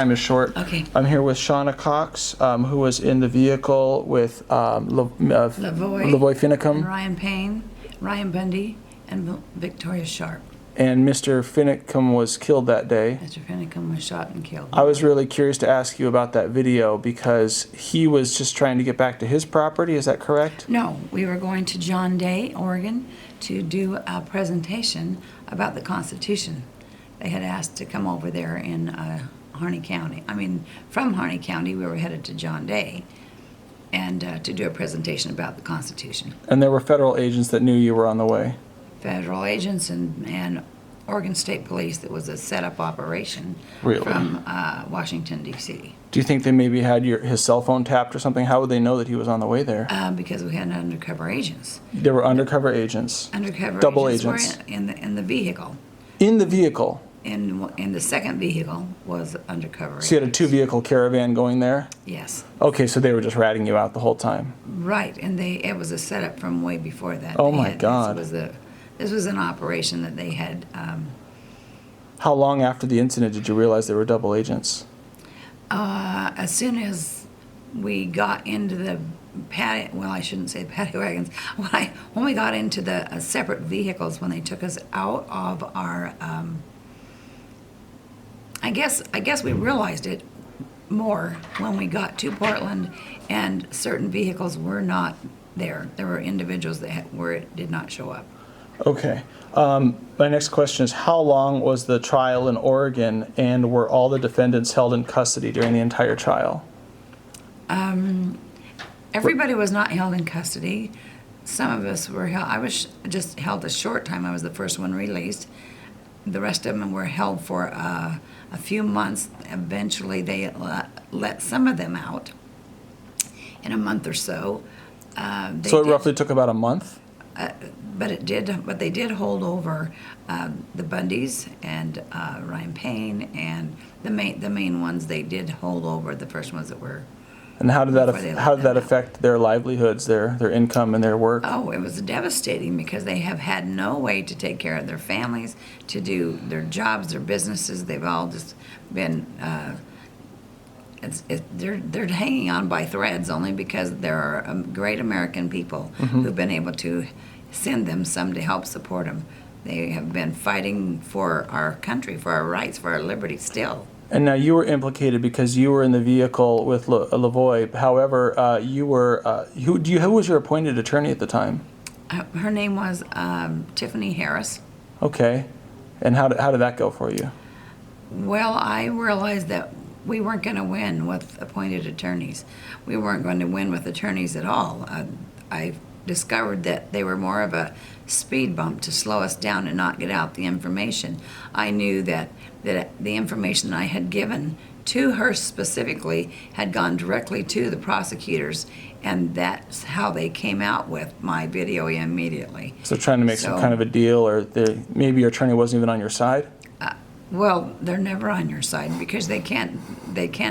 Time is short. Okay. I'm here with Shawna Cox, who was in the vehicle with Lavoy Finicum. And Ryan Payne, Ryan Bundy, and Victoria Sharp. And Mr. Finicum was killed that day. Mr. Finicum was shot and killed. I was really curious to ask you about that video because he was just trying to get back to his property. Is that correct? No, we were going to John Day, Oregon, to do a presentation about the Constitution. They had asked to come over there in Harney County. From Harney County, we were headed to John Day and to do a presentation about the Constitution. And there were federal agents that knew you were on the way? Federal agents and Oregon State Police. That was a set-up operation. Really? From Washington, D.C. Do you think they maybe had his cell phone tapped or something? How would they know that he was on the way there? Because we had undercover agents. There were undercover agents? Undercover double agents. Were in the vehicle. In the vehicle? In the second vehicle was undercover. So you had a two-vehicle caravan going there? Yes. Okay, so they were just ratting you out the whole time? Right, and it was a setup from way before that. Oh my God. This was an operation that they had. How long after the incident did you realize they were double agents? As soon as we got into the patio, well, I shouldn't say patio wagons. When we got into the separate vehicles, when they took us out of our, I guess we realized it more when we got to Portland, and certain vehicles were not there. There were individuals that did not show up. Okay. My next question is, how long was the trial in Oregon, and were all the defendants held in custody during the entire trial? Everybody was not held in custody. Some of us were held. I was just held a short time. I was the first one released. The rest of them were held for a few months. Eventually, they let some of them out in a month or so. So it roughly took about a month? But they did hold over the Bundys and Ryan Payne, and the main ones they did hold over, the first ones that were. And how did that affect their livelihoods, their income, and their work? Oh, it was devastating because they have had no way to take care of their families, to do their jobs, their businesses. They've all just been. They're hanging on by threads only because there are great American people who've been able to send them some to help support them. They have been fighting for our country, for our rights, for our liberty still. And now you were implicated because you were in the vehicle with Lavoy. However, who was your appointed attorney at the time? Her name was Tiffany Harris. Okay. And how did that go for you? Well, I realized that we weren't going to win with appointed attorneys. We weren't going to win with attorneys at all. I discovered that they were more of a speed bump to slow us down and not get out the information. I knew that the information I had given to her specifically had gone directly to the prosecutors, and that's how they came out with my video immediately. So trying to make some kind of a deal, or maybe your attorney wasn't even on your side? Well, they're never on your side because they can't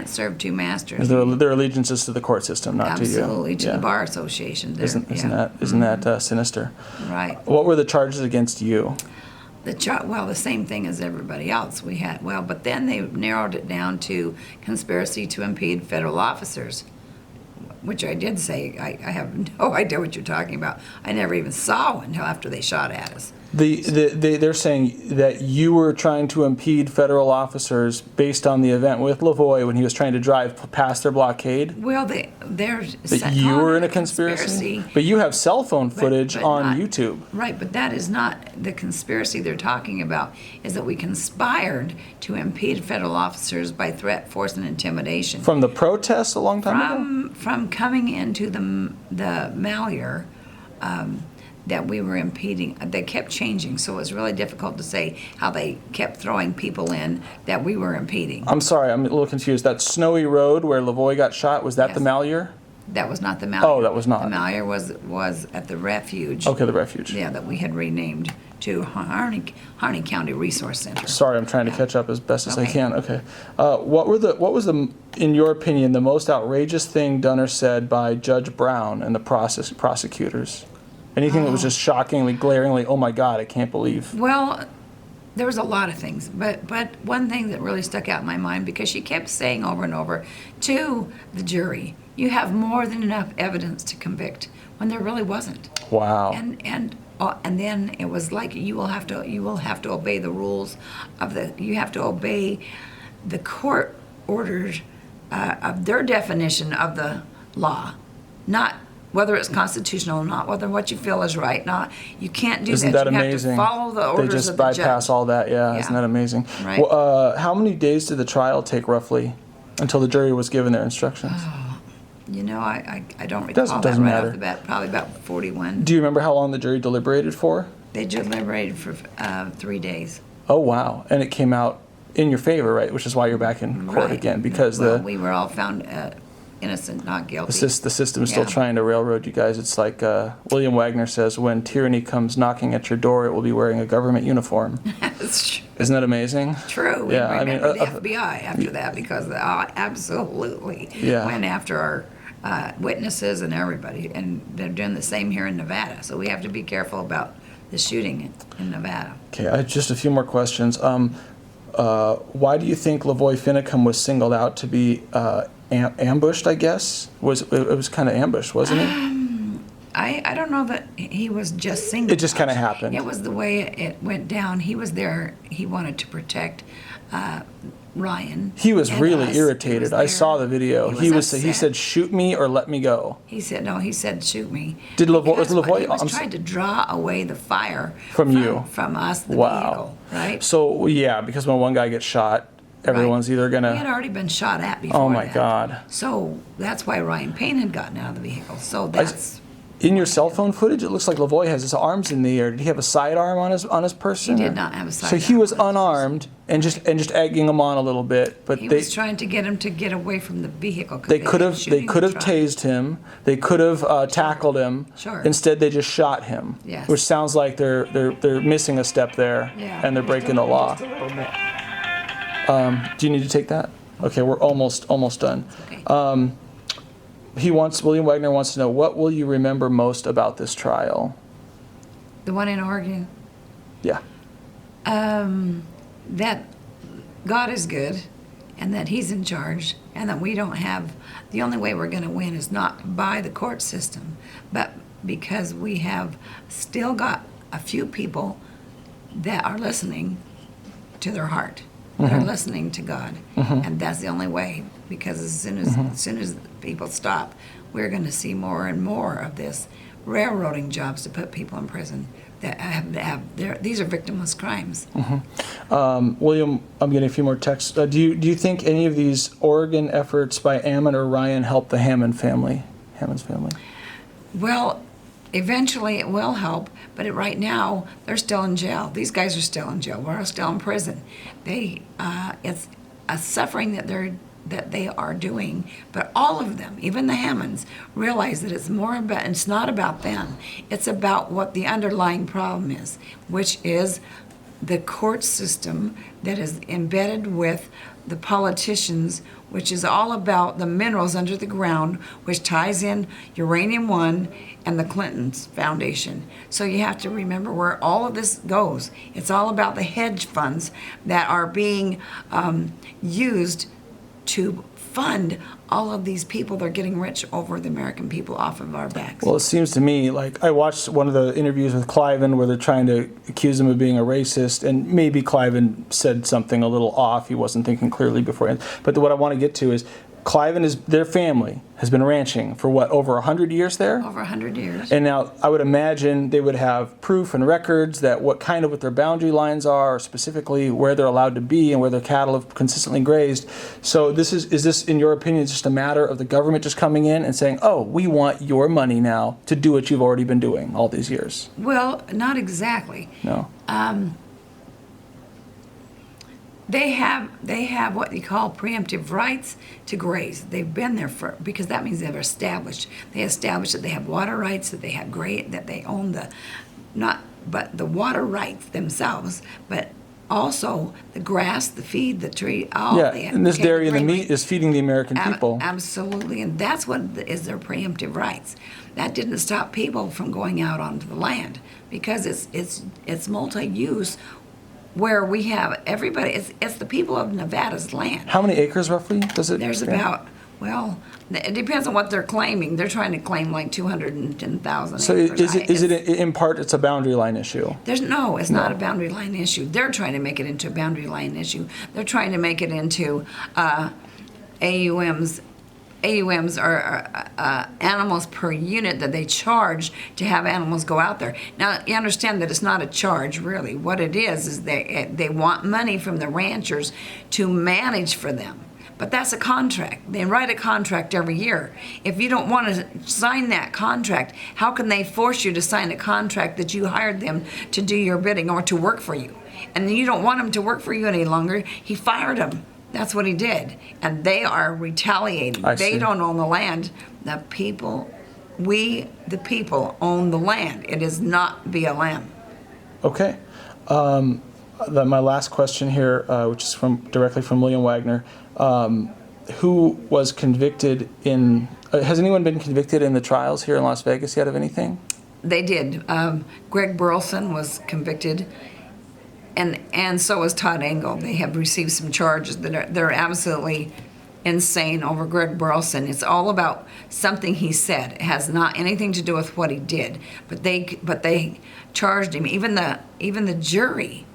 serve two masters. Their allegiance is to the court system, not to you. Absolutely, to the Bar Association. Isn't that sinister? Right. What were the charges against you? The same thing as everybody else. But then they narrowed it down to conspiracy to impede federal officers, which I did say. I have no idea what you're talking about. I never even saw one until after they shot at us. They're saying that you were trying to impede federal officers based on the event with Lavoy when he was trying to drive past their blockade? Well, they're that you were in a conspiracy? But you have cell phone footage on YouTube. Right, but that is not the conspiracy they're talking about, is that we conspired to impede federal officers by threat, force, and intimidation. From the protests a long time ago? From coming into the Malheur, that we were impeding. They kept changing, so it was really difficult to say how they kept throwing people in that we were impeding. I'm sorry, I'm a little confused. That snowy road where Lavoy got shot, was that the Malheur? That was not the Malheur. Oh, that was not. The Malheur was at the refuge. Okay, the refuge. Yeah, that we had renamed to Harney County Resource Center. Sorry, I'm trying to catch up as best as I can. Okay. What was in your opinion, the most outrageous thing done or said by Judge Brown and the prosecutors? Anything that was just shockingly, glaringly, oh my God, I can't believe. Well, there was a lot of things, but one thing that really stuck out in my mind, because she kept saying over and over to the jury, you have more than enough evidence to convict, when there really wasn't. Wow. And then it was like you will have to obey the rules you have to obey the court orders of their definition of the law, not whether it's constitutional or not, whether what you feel is right, not. You can't do Isn't that. that You amazing? have to follow the orders they just of the bypass judge. all that. Yeah, Yeah. isn't that amazing? Right. Well, how many days did the trial take roughly until the jury was given their instructions? You know, I don't recall that Doesn't right matter. off the bat. Probably about 41. Do you remember how long the jury deliberated for? They deliberated for 3 days. Oh, wow. And it came out in your favor, right? Which is why you're back in court Right. again, because we were all found innocent, not guilty. the system is still Yeah. trying to railroad you guys. It's like William Wagener says, when tyranny comes knocking at your door, it will be wearing a government uniform. That's true. Isn't that amazing? True. We Yeah, I mean, remember the FBI after that, because they absolutely Yeah. went after our witnesses and everybody, and they're doing the same here in Nevada. So we have to be careful about the shooting in Nevada. Okay, I just a few more questions. Why do you think Lavoy Finicum was singled out to be ambushed, I guess? It was kind of ambushed, wasn't it? I don't know that he was just singled. It just kinda happened. It was the way it went down. He was there. He wanted to protect Ryan. He was and really us. He irritated. was I there. saw the video. He upset. said, "Shoot me or let me go." He said, no, he said, shoot me. Did Lavoy- was Because Lavoy- He was I'm trying to draw away the fire From you. From us, the Wow. vehicle, right? So yeah, because when one guy gets shot, everyone's either He had gonna. already been shot at before Oh my that. God. So that's why Ryan Payne had gotten out of the vehicle. So that's, In your cell phone footage, it looks like Lavoy has his arms in the air. Did he have a sidearm on his person? he or- did not have a So sidearm. he was on his person. unarmed and just egging him on a little bit, but He they. was trying to get him to get away from the vehicle. 'Cause They could kept have shooting the truck. tased him. They could have tackled him. Sure. Instead, they just shot him. Yes. Which sounds like they're missing a step there, Yeah. and they're breaking the law. Do you need to take that? Okay, we're almost done. Okay. William Wagener wants to know, what will you remember most about this trial? The one in Oregon. Yeah. That God is good, and that He's in charge, and that we don't have, the only way we're going to win is not by the court system, but because we have still got a few people that are listening to their heart, that are listening to God, and that's the only way. Because as soon as people stop, we're going to see more and more of this railroading jobs to put people in prison that these are victimless crimes. William, I'm getting a few more texts. Do you think any of these Oregon efforts by Ammon or Ryan help the Hammond's family? Well, eventually it will help, but right now they're still in jail. These guys are still in jail. We're still in prison. It's a suffering that they are doing, but all of them, even the Hammonds, realize that it's not about them. It's about what the underlying problem is, which is the court system that is embedded with the politicians, which is all about the minerals under the ground, which ties in Uranium One and the Clintons Foundation. So you have to remember where all of this goes. It's all about the hedge funds that are being used to fund all of these people that are getting rich over the American people off of our backs. Well, it seems to me like I watched one of the interviews with Cliven where they're trying to accuse him of being a racist, and maybe Cliven said something a little off. He wasn't thinking clearly beforehand. But what I want to get to is their family has been ranching for what, over 100 years there? Over 100 years. And now I would imagine they would have proof and records that what their boundary lines are, or specifically where they're allowed to be and where their cattle have consistently grazed. So is this, in your opinion, just a matter of the government just coming in and saying, oh, we want your money now to do what you've already been doing all these years? Well, not exactly. No. They have what you call preemptive rights to graze. They've been there because that means they've established. They established that they have water rights, that they have that they own the water rights themselves, but also the grass, the feed, the tree. And this dairy and the meat is feeding the American people. Absolutely, and that's what is their preemptive rights. That didn't stop people from going out onto the land because it's multi-use. where we have everybody, it's the people of Nevada's land. How many acres roughly does it? There's about, well, it depends on what they're claiming. They're trying to claim like 210,000 So acres. is it in part, it's a boundary line issue? It's not a boundary line issue. They're trying to make it into a boundary line issue. They're trying to make it into AUMs. AUMs are animals per unit that they charge to have animals go out there. Now, you understand that it's not a charge, really. What it is they want money from the ranchers to manage for them. But that's a contract. They write a contract every year. If you don't want to sign that contract, how can they force you to sign a contract that you hired them to do your bidding or to work for you? And you don't want them to work for you any longer. He fired them. That's what he did. And they are retaliating. They don't own the land. The people, the people, own the land. It is not BLM. Okay. My last question here, which is directly from William Wagener. Who was convicted in, has anyone been convicted in the trials here in Las Vegas yet of anything? They did. Greg Burleson was convicted. And so was Todd Engel. They have received some charges that they're absolutely insane over Greg Burleson. It's all about something he said. It has not anything to do with what he did. But they charged him. Even the jury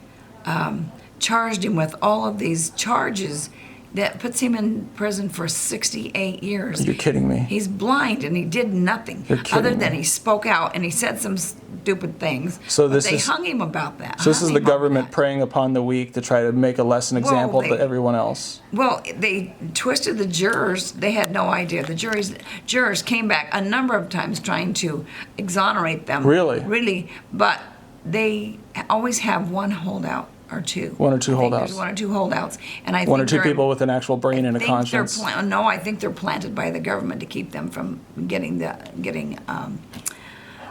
charged him with all of these charges that puts him in prison for 68 years. You're kidding me. He's blind and he did nothing other than he spoke out and he said some stupid things. So they hung him about that. So this is the government preying upon the weak to try to make a lesson example to everyone else. Well, they twisted the jurors. They had no idea. The jurors came back a number of times trying to exonerate them. Really? Really, but they always have one holdout. Or two. One or two holdouts. There's one or two holdouts, and I think one or two people with an actual brain and a conscience. I think they're planted by the government to keep them from getting. Getting an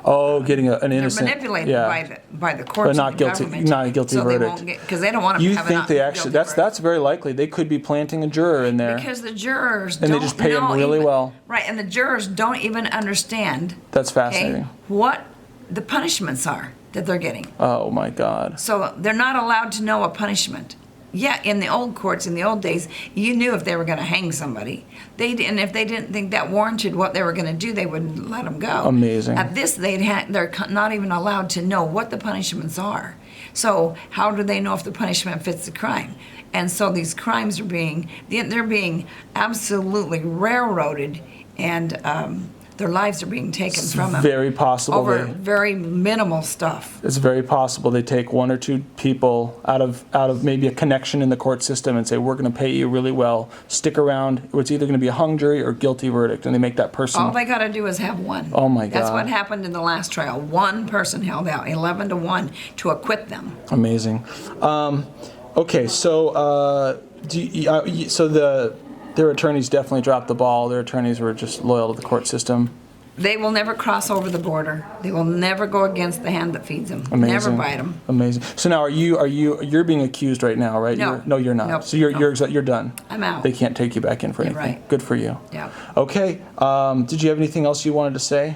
innocent. They're manipulated by the courts. But not guilty. Not a guilty verdict. Because they don't want to. You think they actually? That's very likely. They could be planting a juror in there. Because the jurors and they just pay them really well. Right, and the jurors don't even understand. That's fascinating. What the punishments are that they're getting. Oh my God. So they're not allowed to know a punishment. Yeah, in the old courts, in the old days, you knew if they were going to hang somebody. And if they didn't think that warranted what they were going to do, they wouldn't let them go. Amazing. At this, they're not even allowed to know what the punishments are. So how do they know if the punishment fits the crime? And so these crimes are they're being absolutely railroaded, and their lives are being taken from them. Very possible. Over very minimal stuff. It's very possible they take one or two people out of maybe a connection in the court system and say, we're going to pay you really well. Stick around. It's either going to be a hung jury or guilty verdict, and they make that person. All they got to do is have one. Oh my God. That's what happened in the last trial. One person held out, 11-1, to acquit them. Amazing. Okay, so their attorneys definitely dropped the ball. Their attorneys were just loyal to the court system. They will never cross over the border. They will never go against the hand that feeds them. Amazing. Never bite them. Amazing. So now, you're being accused right now, right? No. You're not. Nope. So you're done. I'm out. They can't take you back in for anything. Right. Good for you. Yeah. Okay. Did you have anything else you wanted to say?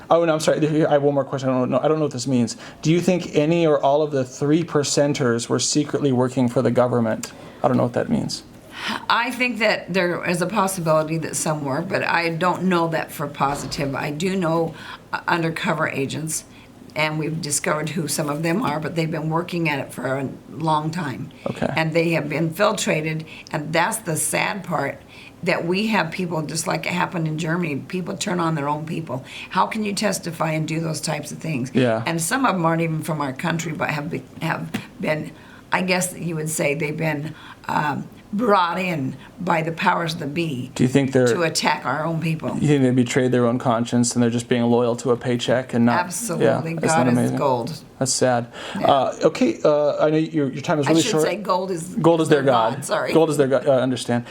Oh, no, I'm sorry. I have one more question. I don't know what this means. Do you think any or all of the 3%ers were secretly working for the government? I don't know what that means. I think that there is a possibility that some were, but I don't know that for positive. I do know undercover agents, and we've discovered who some of them are, but they've been working at it for a long time. Okay. And they have been infiltrated, and that's the sad part, that we have people, just like it happened in Germany, people turn on their own people. How can you testify and do those types of things? Yeah. And some of them aren't even from our country, but have been, I guess you would say they've been brought in by the powers that be. Do you think to attack our own people? You think they betrayed their own conscience and they're just being loyal to a paycheck and not? Absolutely. Yeah, God is gold. That's sad. Yeah. Okay, I know your time is really short. I should say gold is their God. Sorry. Gold is their God. I understand.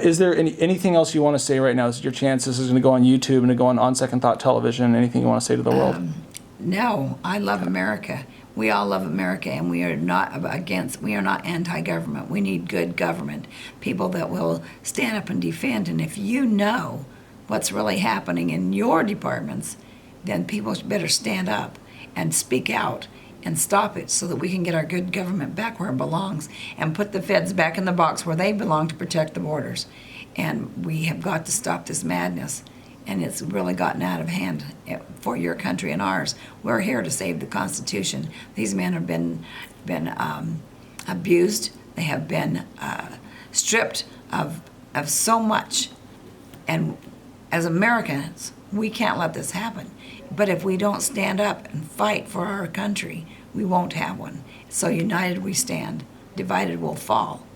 Is there anything else you want to say right now? This is your chance. This is going to go on YouTube and to go on Second Thought Television. Anything you want to say to the world? No, I love America. We all love America, and we are not anti-government. We need good government, people that will stand up and defend. And if you know what's really happening in your departments, then people better stand up and speak out and stop it so that we can get our good government back where it belongs and put the feds back in the box where they belong to protect the borders. And we have got to stop this madness. And it's really gotten out of hand for your country and ours. We're here to save the Constitution. These men have been abused. They have been stripped of so much. And as Americans, we can't let this happen. But if we don't stand up and fight for our country, we won't have one. So united we stand, divided we'll fall.